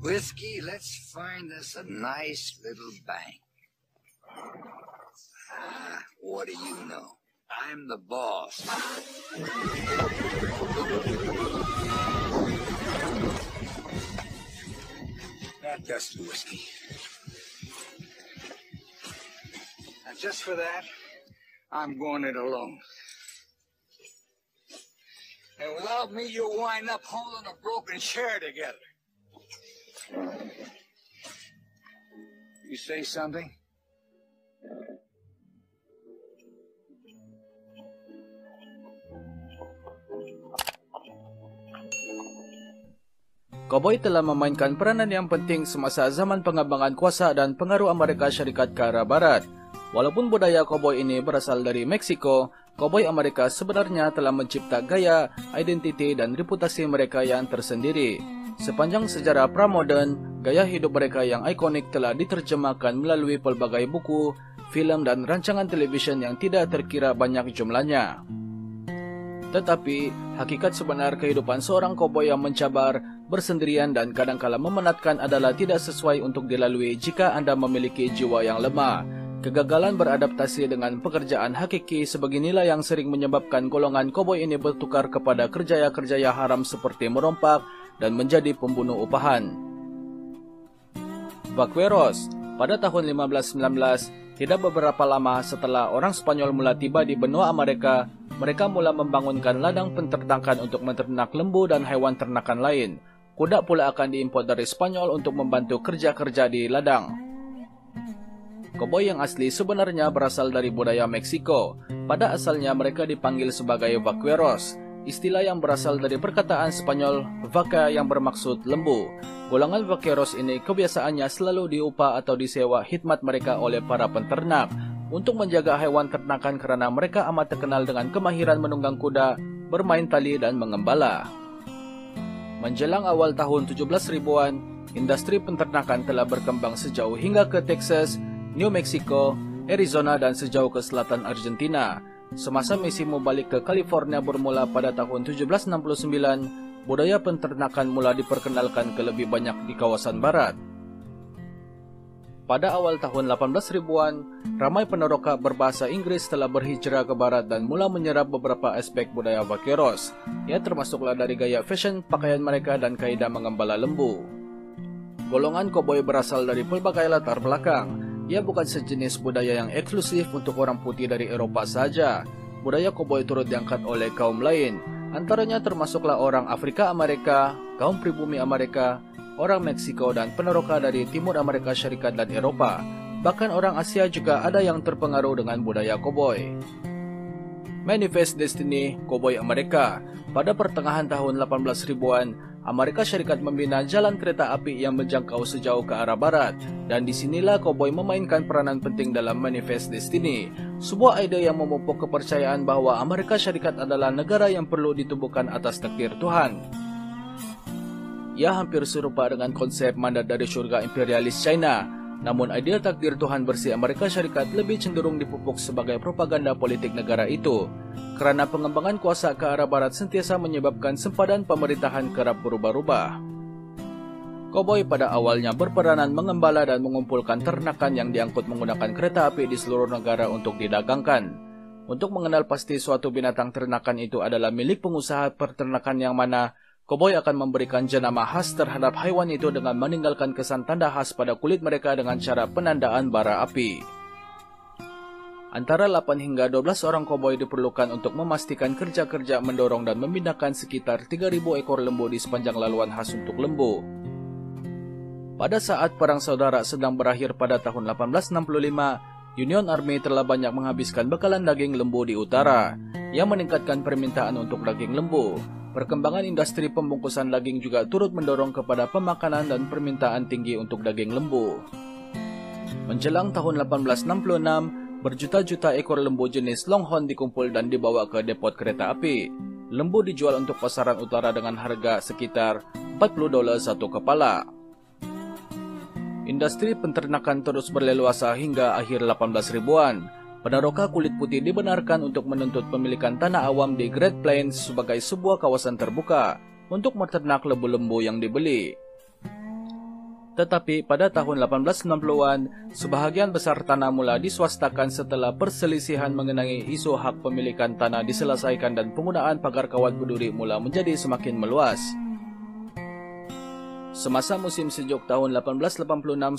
whiskey, let's find us a nice little bank. What do you know? I'm the boss. Not just the whiskey. And just for that, I'm going it alone. And without me, you'll wind up holding a broken chair together. You say something? Cowboy telah memainkan peranan yang penting semasa zaman pengembangan kuasa dan pengaruh Amerika Syarikat ke arah barat. Walaupun budaya cowboy ini berasal dari Meksiko, cowboy Amerika sebenarnya telah mencipta gaya, identiti dan reputasi mereka yang tersendiri. Sepanjang sejarah pramodern, gaya hidup mereka yang ikonik telah diterjemahkan melalui pelbagai buku, film dan rancangan televisyen yang tidak terkira banyak jumlahnya. Tetapi, hakikat sebenar kehidupan seorang cowboy yang mencabar, bersendirian dan kadangkala memenatkan adalah tidak sesuai untuk dilalui jika Anda memiliki jiwa yang lemah. Kegagalan beradaptasi dengan pekerjaan hakiki sebeginilah yang sering menyebabkan golongan cowboy ini bertukar kepada kerjaya-kerjaya haram seperti merompak dan menjadi pembunuh upahan. Vaqueros, pada tahun 1519, tidak beberapa lama setelah orang Spanyol mula tiba di benua Amerika, mereka mula membangunkan ladang peternakan untuk menternak lembu dan hewan ternakan lain. Kuda pula akan diimpor dari Spanyol untuk membantu kerja-kerja di ladang. Cowboy yang asli sebenarnya berasal dari budaya Meksiko. Pada asalnya mereka dipanggil sebagai vaqueros, istilah yang berasal dari perkataan Spanyol vaca yang bermaksud lembu. Golongan vaqueros ini kebiasaannya selalu diupah atau disewa khidmat mereka oleh para penternak untuk menjaga hewan ternakan karena mereka amat terkenal dengan kemahiran menunggang kuda, bermain tali dan mengembala. Menjelang awal tahun 17 ribuan, industri penternakan telah berkembang sejauh hingga ke Texas, New Mexico, Arizona dan sejauh ke selatan Argentina. Semasa misimu balik ke California bermula pada tahun 1769, budaya penternakan mula diperkenalkan ke lebih banyak di kawasan barat. Pada awal tahun 18 ribuan, ramai peneroka berbahasa Inggris telah berhijrah ke barat dan mula menyerap beberapa aspek budaya vaqueros. Ia termasuklah dari gaya fashion pakaian mereka dan kaidah mengembala lembu. Golongan cowboy berasal dari pelbagai latar belakang. Ia bukan sejenis budaya yang eksklusif untuk orang putih dari Eropa saja. Budaya cowboy turut diangkat oleh kaum lain. Antaranya termasuklah orang Afrika Amerika, kaum pribumi Amerika, orang Meksiko dan peneroka dari Timur Amerika Syarikat dan Eropa. Bahkan orang Asia juga ada yang terpengaruh dengan budaya cowboy. Manifest Destiny Cowboy Amerika. Pada pertengahan tahun 18 ribuan, Amerika Syarikat membina jalan kereta api yang menjangkau sejauh ke arah barat, dan disinilah cowboy memainkan peranan penting dalam Manifest Destiny, sebuah ide yang memupuk kepercayaan bahwa Amerika Syarikat adalah negara yang perlu ditubuhkan atas takdir Tuhan. Ia hampir serupa dengan konsep mandat dari surga imperialis China, namun ide takdir Tuhan bersih Amerika Syarikat lebih cenderung dipupuk sebagai propaganda politik negara itu, karena pengembangan kuasa ke arah barat sentiasa menyebabkan sempadan pemerintahan kerap berubah-ubah. Cowboy pada awalnya berperanan mengembala dan mengumpulkan ternakan yang diangkut menggunakan kereta api di seluruh negara untuk didagangkan. Untuk mengenal pasti suatu binatang ternakan itu adalah milik pengusaha peternakan yang mana, cowboy akan memberikan jenama khas terhadap hewan itu dengan meninggalkan kesan tanda khas pada kulit mereka dengan cara penandaan bara api. Antara 8 hingga 12 orang cowboy diperlukan untuk memastikan kerja-kerja mendorong dan memindahkan sekitar 3.000 ekor lembu di sepanjang laluan khas untuk lembu. Pada saat Perang Saudara sedang berakhir pada tahun 1865, Union Army telah banyak menghabiskan bekalan daging lembu di utara, yang meningkatkan permintaan untuk daging lembu. Perkembangan industri pembungkusan daging juga turut mendorong kepada pemakanan dan permintaan tinggi untuk daging lembu. Menjelang tahun 1866, berjuta-juta ekor lembu jenis Longhorn dikumpul dan dibawa ke depot kereta api. Lembu dijual untuk pasaran utara dengan harga sekitar $40 satu kepala. Industri penternakan terus berleluasa hingga akhir 18 ribuan. Peneroka kulit putih dibenarkan untuk menuntut pemilikan tanah awam di Great Plains sebagai sebuah kawasan terbuka untuk meternak lembu-lembu yang dibeli. Tetapi pada tahun 1860-an, sebahagian besar tanah mula diswastakan setelah perselisihan mengenai isu hak pemilikan tanah diselesaikan dan penggunaan pagar kawat berduri mula menjadi semakin meluas. Semasa musim sejuk tahun 1886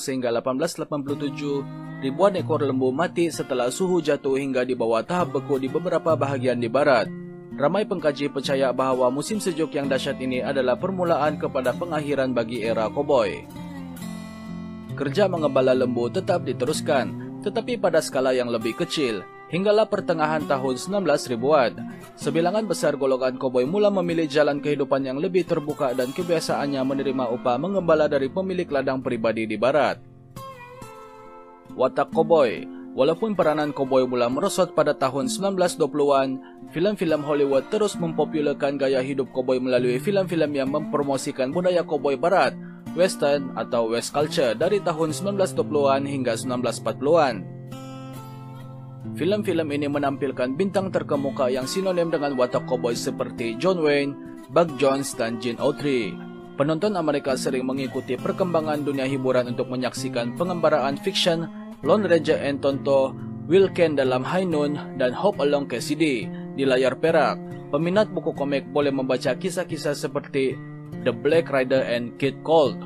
sehingga 1887, ribuan ekor lembu mati setelah suhu jatuh hingga di bawah tahap beku di beberapa bahagian di barat. Ramai pengkaji percaya bahwa musim sejuk yang dahsyat ini adalah permulaan kepada pengakhiran bagi era koboi. Kerja mengembala lembu tetap diteruskan, tetapi pada skala yang lebih kecil. Hinggalah pertengahan tahun 1900-an, sebilangan besar golongan koboi mula memilih jalan kehidupan yang lebih terbuka dan kebiasaannya menerima upah mengembala dari pemilik ladang pribadi di barat. Watak koboi. Walaupun peranan koboi mula merosot pada tahun 1920-an, film-film Hollywood terus mempopulerkan gaya hidup koboi melalui film-film yang mempromosikan budaya koboi barat, western atau west culture dari tahun 1920-an hingga 1940-an. Film-film ini menampilkan bintang terkemuka yang sinonim dengan watak koboi seperti John Wayne, Buck Jones, dan Gene Autry. Penonton Amerika sering mengikuti perkembangan dunia hiburan untuk menyaksikan pengembaraan fiction Lone Ranger and Tonto, Will Kent dalam High Noon, dan Hop Along Cassidy di layar perak. Peminat buku komik boleh membaca kisah-kisah seperti The Black Rider and Kid Colt.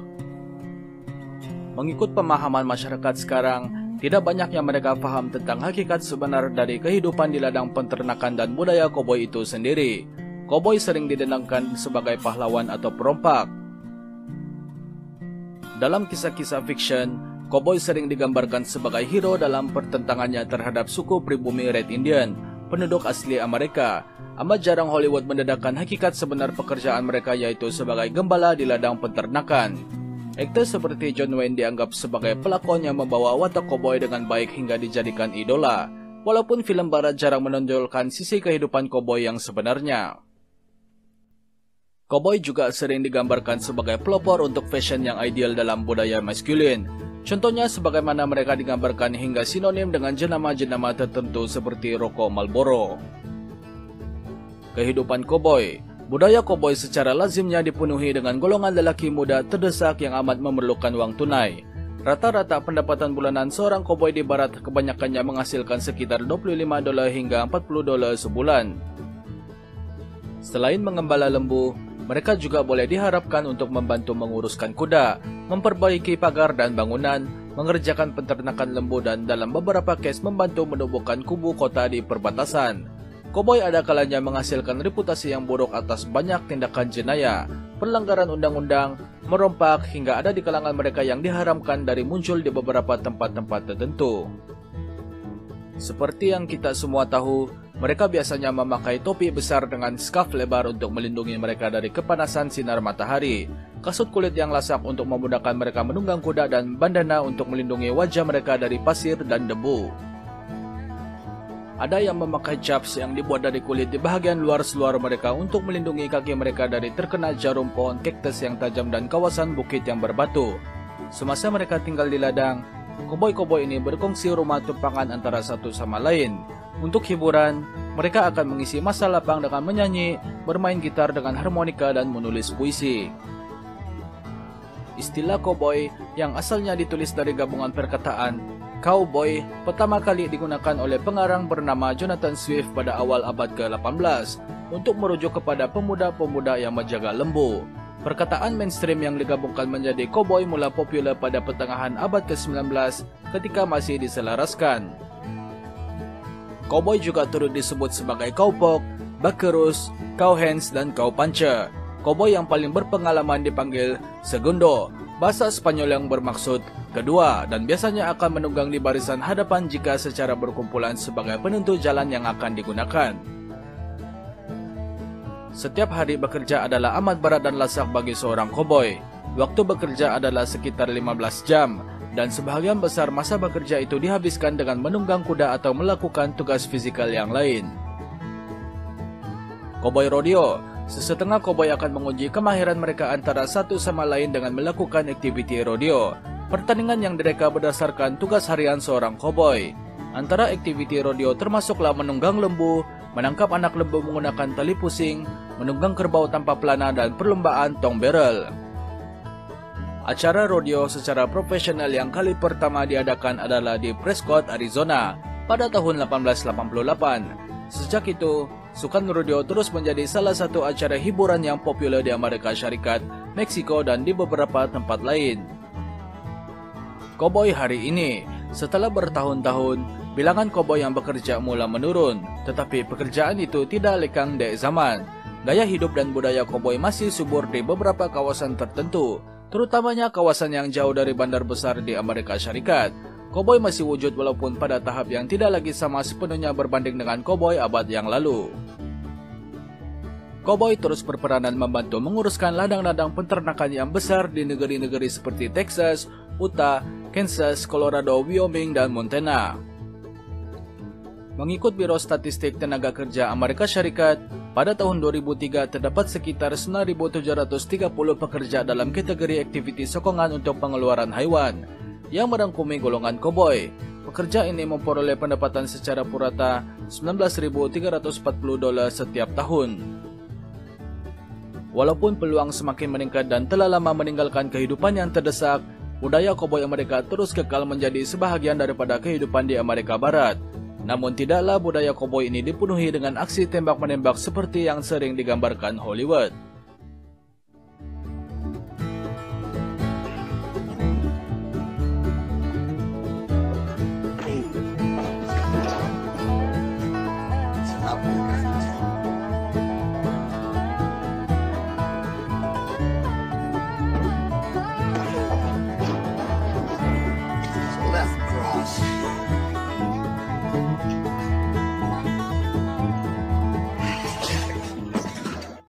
Mengikut pemahaman masyarakat sekarang, tidak banyak yang mereka paham tentang hakikat sebenar dari kehidupan di ladang peternakan dan budaya koboi itu sendiri. Koboi sering didendangkan sebagai pahlawan atau perompak. Dalam kisah-kisah fiction, koboi sering digambarkan sebagai hero dalam pertentangannya terhadap suku pribumi Red Indian, penduduk asli Amerika. Amat jarang Hollywood mendedahkan hakikat sebenar pekerjaan mereka, yaitu sebagai gembala di ladang peternakan. Aktor seperti John Wayne dianggap sebagai pelakon yang membawa watak koboi dengan baik hingga dijadikan idola, walaupun film barat jarang menonjolkan sisi kehidupan koboi yang sebenarnya. Koboi juga sering digambarkan sebagai pelopor untuk fashion yang ideal dalam budaya maskulin. Contohnya sebagaimana mereka digambarkan hingga sinonim dengan jenama-jenama tertentu seperti rokok Marlboro. Kehidupan koboi. Budaya koboi secara lazimnya dipenuhi dengan golongan lelaki muda terdesak yang amat memerlukan wang tunai. Rata-rata pendapatan bulanan seorang koboi di barat kebanyakannya menghasilkan sekitar $25 hingga $40 sebulan. Selain mengembala lembu, mereka juga boleh diharapkan untuk membantu menguruskan kuda, memperbaiki pagar dan bangunan, mengerjakan peternakan lembu, dan dalam beberapa case membantu menubuhkan kubu kota di perbatasan. Koboi ada kalanya menghasilkan reputasi yang buruk atas banyak tindakan jenayah, pelanggaran undang-undang, merompak, hingga ada di kalangan mereka yang diharamkan dari muncul di beberapa tempat-tempat tertentu. Seperti yang kita semua tahu, mereka biasanya memakai topi besar dengan scarf lebar untuk melindungi mereka dari kepanasan sinar matahari, kasut kulit yang lasak untuk memudahkan mereka menunggang kuda, dan bandana untuk melindungi wajah mereka dari pasir dan debu. Ada yang memakai chaps yang dibuat dari kulit di bahagian luar seluar mereka untuk melindungi kaki mereka dari terkena jarum pohon kaktus yang tajam dan kawasan bukit yang berbatu. Semasa mereka tinggal di ladang, koboi-koboi ini berkongsi rumah tumpangan antara satu sama lain. Untuk hiburan, mereka akan mengisi masa lapang dengan menyanyi, bermain gitar dengan harmonika, dan menulis puisi. Istilah koboi yang asalnya ditulis dari gabungan perkataan cowboy pertama kali digunakan oleh pengarang bernama Jonathan Swift pada awal abad ke-18 untuk merujuk kepada pemuda-pemuda yang menjaga lembu. Perkataan mainstream yang digabungkan menjadi koboi mula populer pada pertengahan abad ke-19 ketika masih diselaraskan. Koboi juga turut disebut sebagai cowpoke, buckaroos, cowhands, dan cowpuncher. Koboi yang paling berpengalaman dipanggil segundo, bahasa Spanyol yang bermaksud kedua, dan biasanya akan menunggang di barisan hadapan jika secara berkumpulan sebagai penentu jalan yang akan digunakan. Setiap hari bekerja adalah amat berat dan lasak bagi seorang koboi. Waktu bekerja adalah sekitar 15 jam, dan sebahagian besar masa bekerja itu dihabiskan dengan menunggang kuda atau melakukan tugas fisikal yang lain. Koboi rodeo. Sesetengah koboi akan menguji kemahiran mereka antara satu sama lain dengan melakukan aktiviti rodeo, pertandingan yang direka berdasarkan tugas harian seorang koboi. Antara aktiviti rodeo termasuklah menunggang lembu, menangkap anak lembu menggunakan tali pusing, menunggang kerbau tanpa pelana, dan perlombaan tong barrel. Acara rodeo secara profesional yang kali pertama diadakan adalah di Prescott, Arizona pada tahun 1888. Sejak itu, sukan rodeo terus menjadi salah satu acara hiburan yang populer di Amerika Syarikat, Meksiko, dan di beberapa tempat lain. Koboi hari ini, setelah bertahun-tahun, bilangan koboi yang bekerja mulai menurun, tetapi pekerjaan itu tidak lekang dari zaman. Gaya hidup dan budaya koboi masih subur di beberapa kawasan tertentu, terutamanya kawasan yang jauh dari bandar besar di Amerika Syarikat. Koboi masih wujud walaupun pada tahap yang tidak lagi sama sepenuhnya berbanding dengan koboi abad yang lalu. Koboi terus berperanan membantu menguruskan ladang-ladang peternakan yang besar di negeri-negeri seperti Texas, Utah, Kansas, Colorado, Wyoming, dan Montana. Mengikut Biro Statistik Tenaga Kerja Amerika Syarikat, pada tahun 2003 terdapat sekitar 9.730 pekerja dalam kategori aktivitas sokongan untuk pengeluaran haiwan, yang merangkumi golongan koboi. Pekerja ini memperoleh pendapatan secara purata $19.340 setiap tahun. Walaupun peluang semakin meningkat dan telah lama meninggalkan kehidupan yang terdesak, budaya koboi Amerika terus kekal menjadi sebahagian daripada kehidupan di Amerika Barat. Namun tidaklah budaya koboi ini dipenuhi dengan aksi tembak-menembak seperti yang sering digambarkan Hollywood. Left cross.